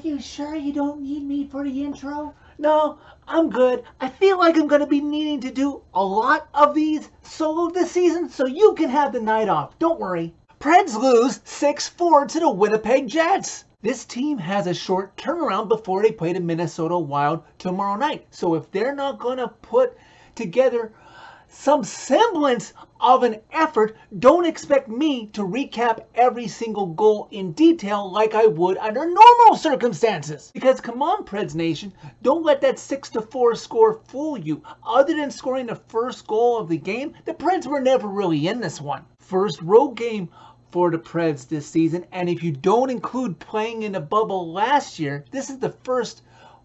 you sure you don't need me for the intro? No, I'm good. I feel like I'm going to be needing to do a lot of these solo this season, so you can have the night off. Don't worry. Preds lose 6-4 to the Winnipeg Jets. This team has a short turnaround before they play the Minnesota Wild tomorrow night. So if they're not going to put together some semblance of an effort, don't expect me to recap every single goal in detail like I would under normal circumstances. Because come on, Preds Nation, don't let that 6-4 score fool you. Other than scoring the first goal of the game, the Preds were never really in this one. First road game for the Preds this season, and if you don't include playing in the bubble last year, this is the first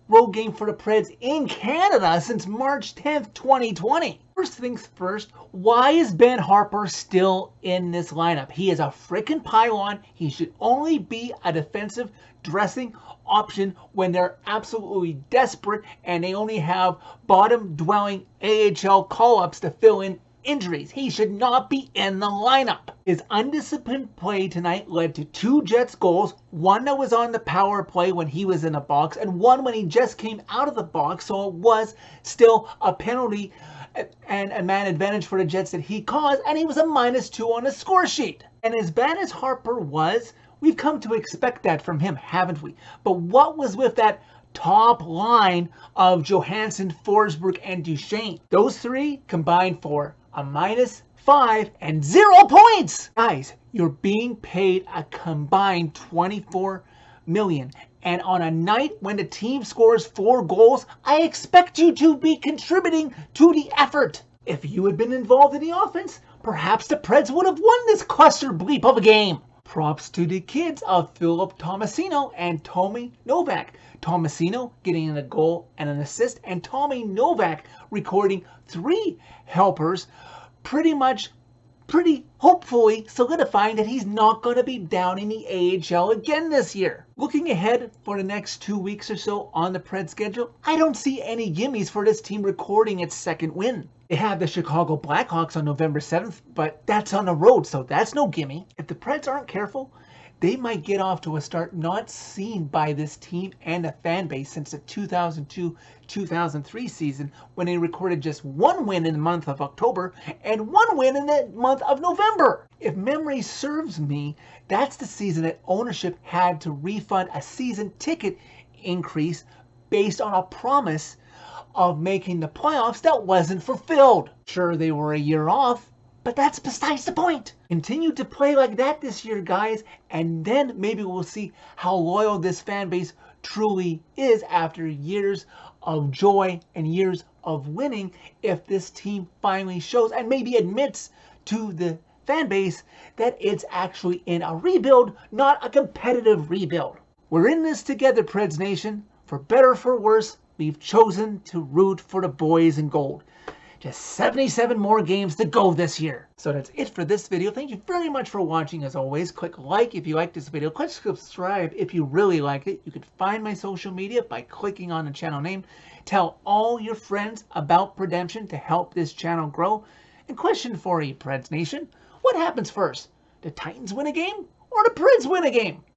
road game for the Preds in Canada since March 10th, 2020. First things first, why is Ben Harpur still in this lineup? He is a freaking pylon. He should only be a defensive dressing option when they're absolutely desperate and they only have bottom-dwelling AHL call-ups to fill in injuries. He should not be in the lineup. His undisciplined play tonight led to 2 Jets goals, one that was on the power play when he was in the box and one when he just came out of the box, so it was still a penalty and a man advantage for the Jets that he caused, and he was a -2 on the score sheet. And as bad as Harpur was, we've come to expect that from him, haven't we? But what was with that top line of Johansson, Forsberg, and Duchesne? Those 3 combined for a -5 and 0 points. Guys, you're being paid a combined $24 million. And on a night when the team scores 4 goals, I expect you to be contributing to the effort. If you had been involved in the offense, perhaps the Preds would have won this cluster bleep of a game. Props to the kids of Philip Tomasino and Tommy Novak. Tomasino getting a goal and an assist, and Tommy Novak recording 3 helpers, pretty hopefully solidifying that he's not going to be down in the AHL again this year. Looking ahead for the next 2 weeks or so on the Preds schedule, I don't see any gimmies for this team recording its second win. They have the Chicago Blackhawks on November 7th, but that's on the road, so that's no gimme. If the Preds aren't careful, they might get off to a start not seen by this team and the fan base since the 2002-2003 season, when they recorded just 1 win in the month of October and 1 win in the month of November. If memory serves me, that's the season that ownership had to refund a season ticket increase based on a promise of making the playoffs that wasn't fulfilled. Sure, they were a year off, but that's besides the point. Continue to play like that this year, guys, and then maybe we'll see how loyal this fan base truly is after years of joy and years of winning, if this team finally shows and maybe admits to the fan base that it's actually in a rebuild, not a competitive rebuild. We're in this together, Preds Nation. For better or for worse, we've chosen to root for the boys in gold. Just 77 more games to go this year. So that's it for this video. Thank you very much for watching. As always, click like if you like this video. Click subscribe if you really liked it. You can find my social media by clicking on the channel name. Tell all your friends about Redemption to help this channel grow. And question for you, Preds Nation. What happens first? The Titans win a game or the Preds win a game?